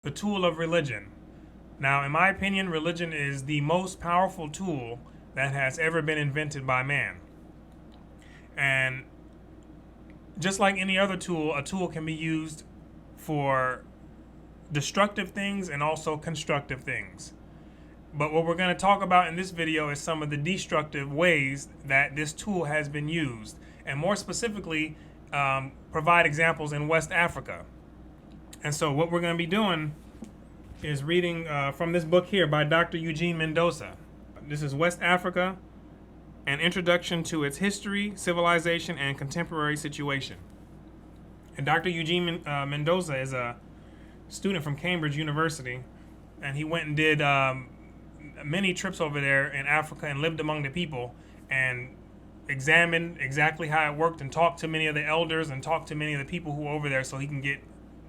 The tool of religion. Now, in my opinion, religion is the most powerful tool that has ever been invented by man. And just like any other tool, a tool can be used for destructive things and also constructive things. But what we're going to talk about in this video is some of the destructive ways that this tool has been used, and more specifically, provide examples in West Africa. And so what we're going to be doing is reading from this book here by Dr. Eugene Mendoza. This is West Africa, an introduction to its history, civilization, and contemporary situation. And Dr. Eugene Mendoza is a student from Cambridge University, and he went and did many trips over there in Africa and lived among the people and examined exactly how it worked and talked to many of the elders and talked to many of the people who were over there so he can get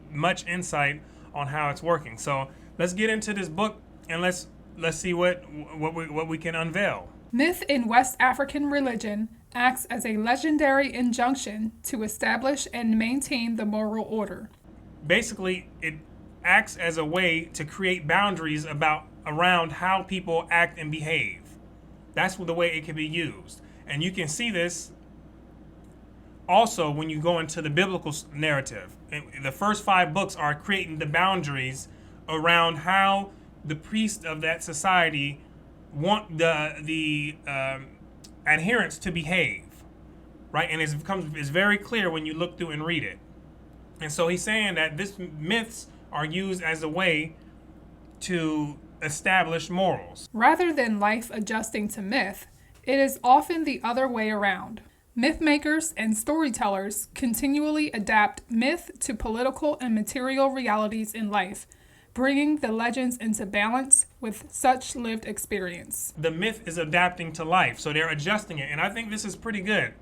much insight on how it's working. So let's get into this book and let's see what we can unveil. Myth in West African religion acts as a legendary injunction to establish and maintain the moral order. Basically, it acts as a way to create boundaries around how people act and behave. That's the way it can be used. And you can see this also when you go into the biblical narrative. The first 5 books are creating the boundaries around how the priests of that society want the adherents to behave, right? And it's very clear when you look through and read it. And so he's saying that these myths are used as a way to establish morals. Rather than life adjusting to myth, it is often the other way around. Myth makers and storytellers continually adapt myth to political and material realities in life, bringing the legends into balance with such lived experience. The myth is adapting to life, so they're adjusting it. And I think this is pretty good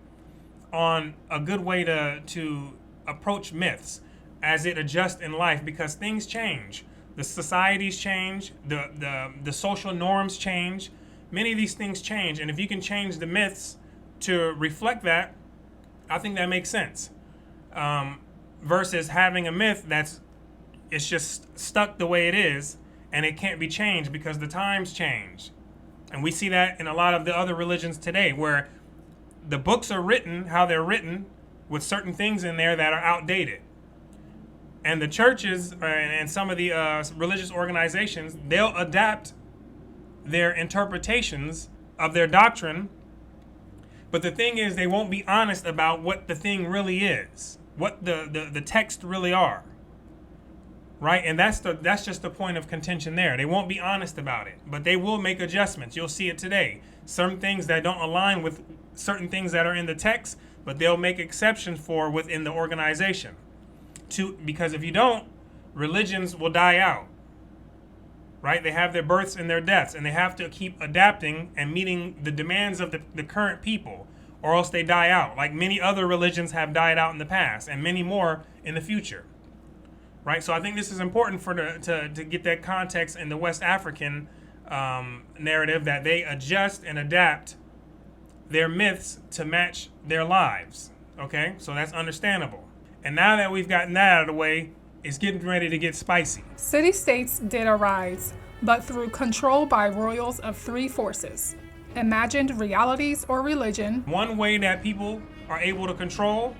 on a good way to approach myths as it adjusts in life, because things change. The societies change, the social norms change. Many of these things change, and if you can change the myths to reflect that, I think that makes sense. Versus having a myth it's just stuck the way it is, and it can't be changed because the times change. And we see that in a lot of the other religions today, where the books are written how they're written with certain things in there that are outdated. And the churches and some of the religious organizations, they'll adapt their interpretations of their doctrine. But the thing is, they won't be honest about what the thing really is, what the text really are. Right? And that's just the point of contention there. They won't be honest about it, but they will make adjustments. You'll see it today. Some things that don't align with certain things that are in the text, but they'll make exceptions for within the organization. Because if you don't, religions will die out. Right? They have their births and their deaths, and they have to keep adapting and meeting the demands of the current people, or else they die out, like many other religions have died out in the past, and many more in the future. Right? So I think this is important to get that context in the West African narrative, that they adjust and adapt their myths to match their lives. Okay? So that's understandable. And now that we've gotten that out of the way, it's getting ready to get spicy. City-states did arise, but through control by royals of 3 forces: imagined realities or religion. One way that people are able to control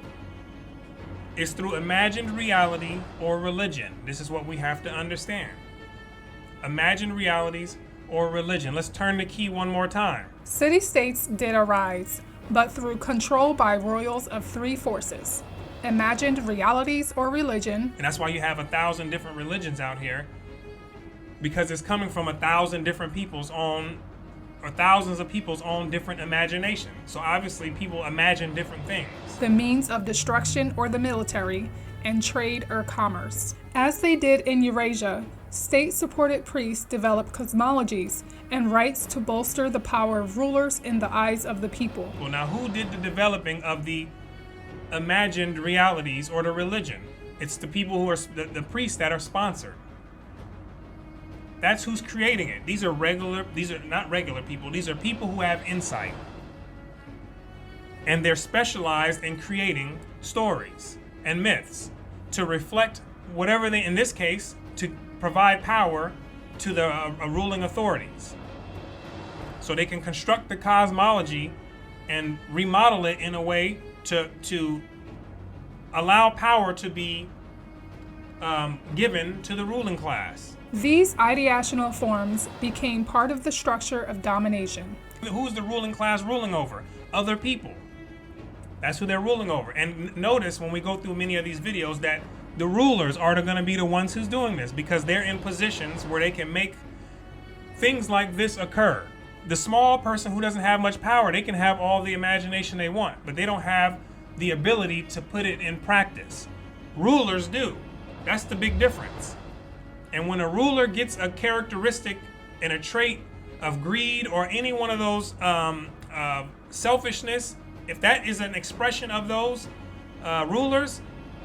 is through imagined reality or religion. This is what we have to understand. Imagined realities or religion. Let's turn the key one more time. City-states did arise, but through control by royals of 3 forces: imagined realities or religion. And that's why you have 1,000 different religions out here, because it's coming from 1,000 different people's own, or thousands of people's own different imagination. So obviously people imagine different things. The means of destruction or the military, and trade or commerce. As they did in Eurasia, state-supported priests developed cosmologies and rites to bolster the power of rulers in the eyes of the people. Well, now who did the developing of the imagined realities or the religion? It's the people who are the priests that are sponsored. That's who's creating it. These are not regular people. These are people who have insight. And they're specialized in creating stories and myths to reflect whatever they, in this case, to provide power to the ruling authorities. So they can construct the cosmology and remodel it in a way to allow power to be given to the ruling class. These ideational forms became part of the structure of domination. Who's the ruling class ruling over? Other people. That's who they're ruling over. And notice when we go through many of these videos that the rulers are going to be the ones who's doing this, because they're in positions where they can make things like this occur. The small person who doesn't have much power, they can have all the imagination they want, but they don't have the ability to put it in practice. Rulers do. That's the big difference. And when a ruler gets a characteristic and a trait of greed or any one of those selfishness, if that is an expression of those rulers,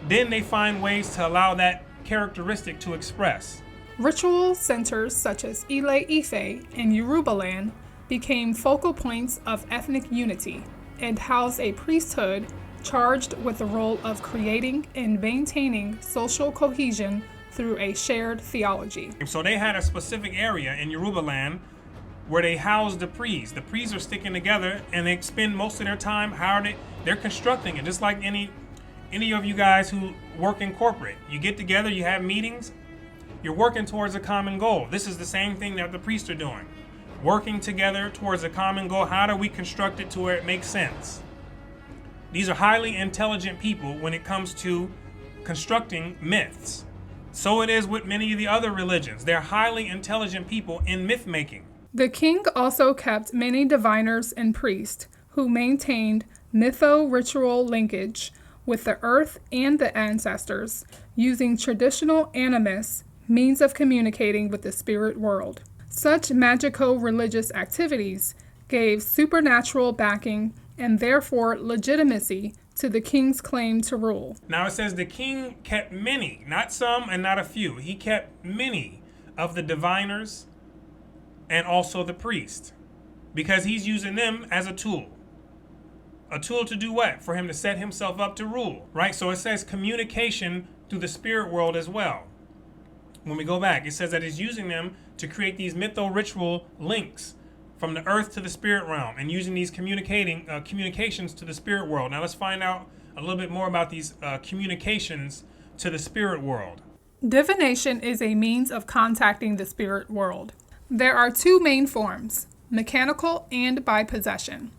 then they find ways to allow that characteristic to express. Ritual centers such as Ile Ife and Yorubaland became focal points of ethnic unity and housed a priesthood charged with the role of creating and maintaining social cohesion through a shared theology. So they had a specific area in Yorubaland where they housed the priests. The priests are sticking together and they spend most of their time they're constructing it, just like any of you guys who work in corporate. You get together, you have meetings, you're working towards a common goal. This is the same thing that the priests are doing. Working together towards a common goal. How do we construct it to where it makes sense? These are highly intelligent people when it comes to constructing myths. So it is with many of the other religions. They're highly intelligent people in myth making. The king also kept many diviners and priests who maintained mytho-ritual linkage with the earth and the ancestors, using traditional animist means of communicating with the spirit world. Such magico-religious activities gave supernatural backing and therefore legitimacy to the king's claim to rule. Now it says the king kept many, not some and not a few. He kept many of the diviners and also the priest, because he's using them as a tool. A tool to do what? For him to set himself up to rule, right? So it says communication through the spirit world as well. When we go back, it says that he's using them to create these mytho-ritual links from the earth to the spirit realm and using these communications to the spirit world. Now let's find out a little bit more about these communications to the spirit world. Divination is a means of contacting the spirit world. There are two main forms, mechanical and by possession.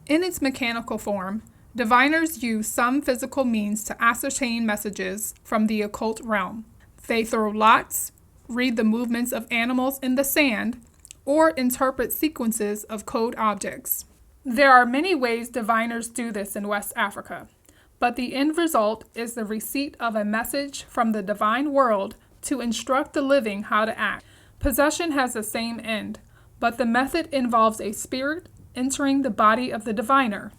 In its mechanical form, diviners use some physical means to ascertain messages from the occult realm. They throw lots, read the movements of animals in the sand, or interpret sequences of code objects. There are many ways diviners do this in West Africa, but the end result is the receipt of a message from the divine world to instruct the living how to act. Possession has the same end, but the method involves a spirit entering the body of the diviner.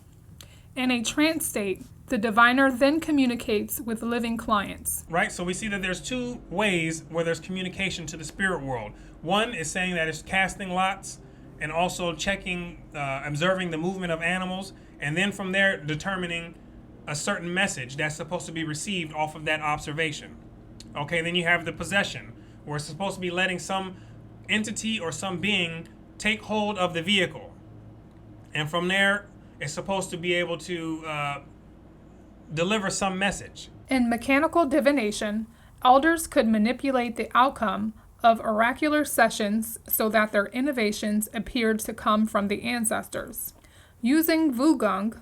In a trance state, the diviner then communicates with living clients. Right, so we see that there's two ways where there's communication to the spirit world. One is saying that it's casting lots and also checking, observing the movement of animals, and then from there determining a certain message that's supposed to be received off of that observation. Okay, then you have the possession, where it's supposed to be letting some entity or some being take hold of the vehicle. And from there, it's supposed to be able to deliver some message. In mechanical divination, elders could manipulate the outcome of oracular sessions so that their innovations appeared to come from the ancestors. Using Vugung,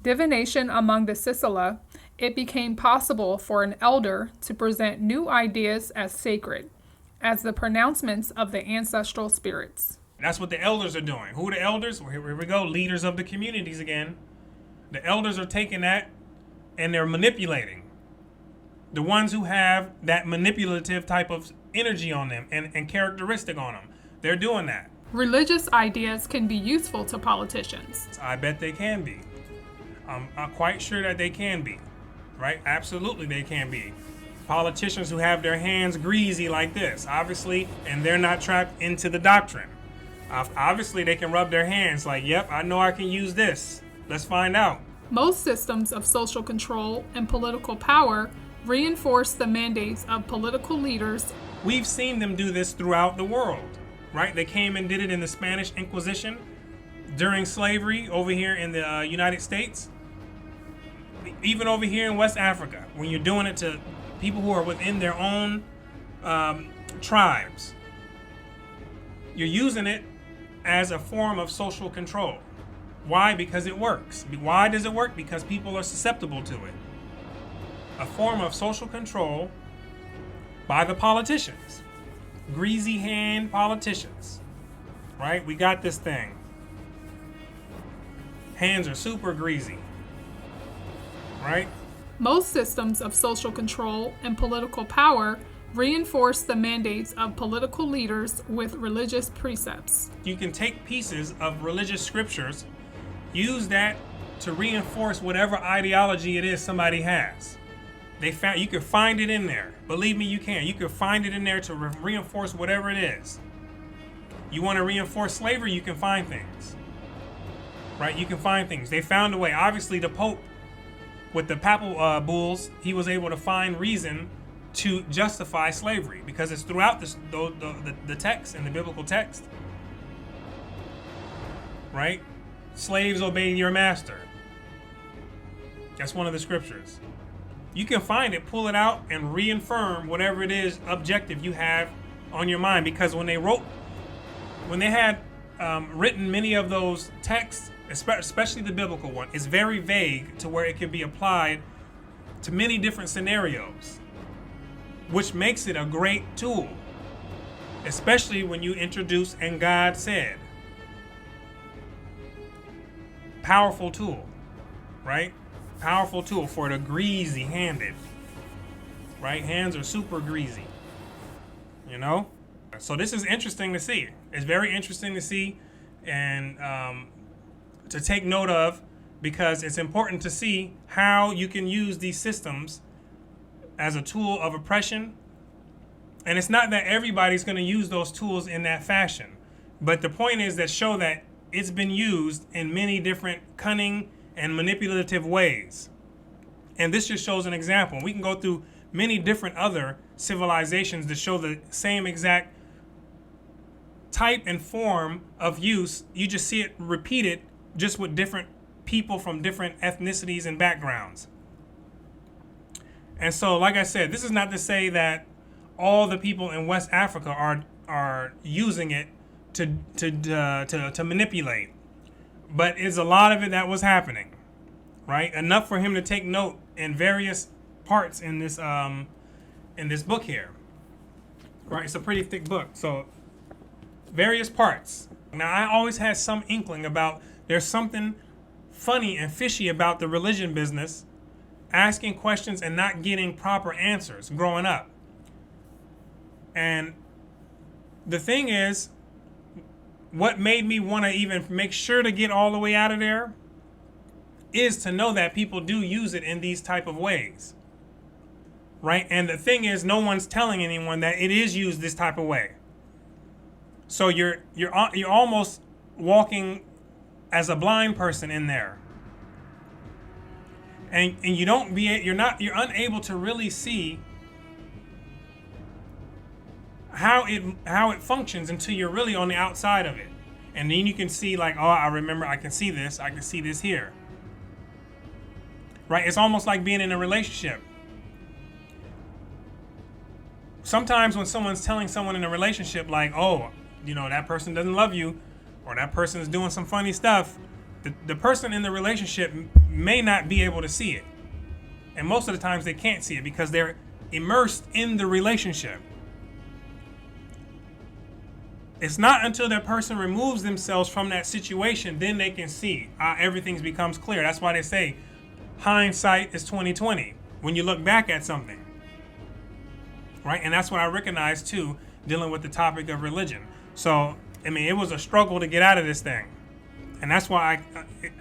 divination among the Sicela, it became possible for an elder to present new ideas as sacred, as the pronouncements of the ancestral spirits. That's what the elders are doing. Who are the elders? Well, here we go, leaders of the communities again. The elders are taking that and they're manipulating. The ones who have that manipulative type of energy on them and characteristic on them, they're doing that. Religious ideas can be useful to politicians. I bet they can be. I'm quite sure that they can be, right? Absolutely they can be. Politicians who have their hands greasy like this, obviously, and they're not trapped into the doctrine. Obviously they can rub their hands like, yep, I know I can use this. Let's find out. Most systems of social control and political power reinforce the mandates of political leaders We've seen them do this throughout the world, right? They came and did it in the Spanish Inquisition during slavery over here in the United States. Even over here in West Africa, when you're doing it to people who are within their own tribes, you're using it as a form of social control. Why? Because it works. Why does it work? Because people are susceptible to it. A form of social control by the politicians. Greasy hand politicians. Right? We got this thing. Hands are super greasy. Right? Most systems of social control and political power reinforce the mandates of political leaders with religious precepts. You can take pieces of religious scriptures, use that to reinforce whatever ideology it is somebody has. You can find it in there. Believe me, you can. You can find it in there to reinforce whatever it is. You want to reinforce slavery, you can find things. Right? You can find things. They found a way. Obviously, the Pope, with the papal bulls, he was able to find reason to justify slavery because it's throughout the text and the biblical text. Right? Slaves obey your master. That's one of the scriptures. You can find it, pull it out, and reaffirm whatever it is objective you have on your mind. Because when they had written many of those texts, especially the biblical one, it's very vague to where it can be applied to many different scenarios, which makes it a great tool, especially when you introduce "and God said." Powerful tool, right? Powerful tool for the greasy-handed, right? Hands are super greasy, you know? So this is interesting to see. It's very interesting to see and to take note of, because it's important to see how you can use these systems as a tool of oppression. And it's not that everybody's going to use those tools in that fashion, but the point is that show that it's been used in many different cunning and manipulative ways. And this just shows an example. We can go through many different other civilizations to show the same exact type and form of use. You just see it repeated just with different people from different ethnicities and backgrounds. And so, like I said, this is not to say that all the people in West Africa are using it to manipulate, but it's a lot of it that was happening, right? Enough for him to take note in various parts in this book here, right? It's a pretty thick book, so various parts. Now, I always had some inkling about there's something funny and fishy about the religion business, asking questions and not getting proper answers growing up. And the thing is, what made me want to even make sure to get all the way out of there is to know that people do use it in these type of ways, right? And the thing is, no one's telling anyone that it is used this type of way. So you're almost walking as a blind person in there, and you're unable to really see how it functions until you're really on the outside of it. And then you can see, like, oh, I remember, I can see this here. Right? It's almost like being in a relationship. Sometimes when someone's telling someone in a relationship, like, oh, that person doesn't love you, or that person is doing some funny stuff, the person in the relationship may not be able to see it. And most of the times they can't see it because they're immersed in the relationship. It's not until that person removes themselves from that situation, then they can see. Everything becomes clear. That's why they say hindsight is 20/20 when you look back at something, right? And that's what I recognize too, dealing with the topic of religion. So, it was a struggle to get out of this thing, and that's why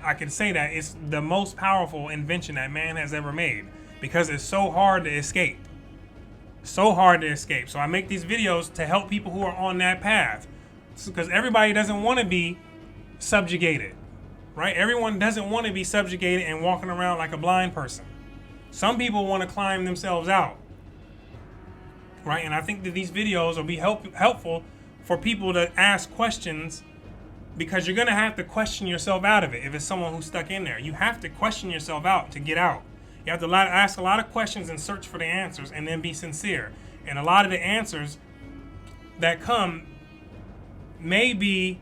I can say that it's the most powerful invention that man has ever made, because it's so hard to escape. So hard to escape. So I make these videos to help people who are on that path, because everybody doesn't want to be subjugated, right? Everyone doesn't want to be subjugated and walking around like a blind person. Some people want to climb themselves out. right? And I think that these videos will be helpful for people to ask questions, because you're going to have to question yourself out of it. If it's someone who's stuck in there, you have to question yourself out to get out. You have to ask a lot of questions and search for the answers, and then be sincere. And a lot of the answers that come may be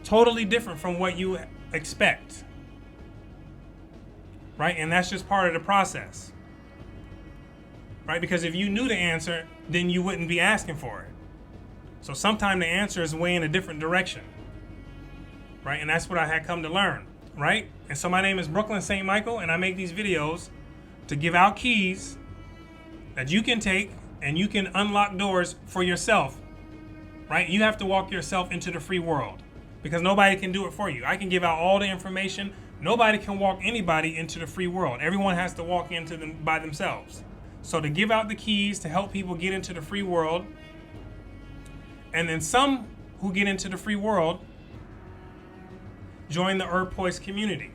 totally different from what you expect, right? And that's just part of the process, right? Because if you knew the answer, then you wouldn't be asking for it. So sometimes the answer is way in a different direction, right? And that's what I had come to learn, right? And so my name is Brooklyn St. Michael, and I make these videos to give out keys that you can take and you can unlock doors for yourself, right? You have to walk yourself into the free world, because nobody can do it for you. I can give out all the information. Nobody can walk anybody into the free world. Everyone has to walk into them by themselves. So to give out the keys to help people get into the free world, and then some who get into the free world join the Poise community,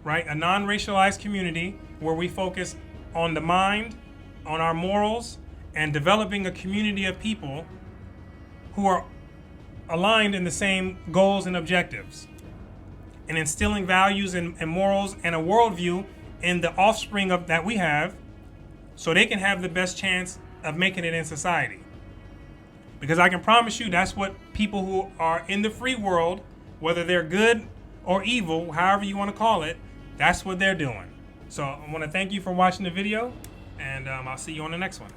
right? A non-racialized community where we focus on the mind, on our morals, and developing a community of people who are aligned in the same goals and objectives, and instilling values and morals and a worldview in the offspring of that we have, so they can have the best chance of making it in society. Because I can promise you that's what people who are in the free world, whether they're good or evil, however you want to call it, that's what they're doing. So I want to thank you for watching the video, and I'll see you on the next one.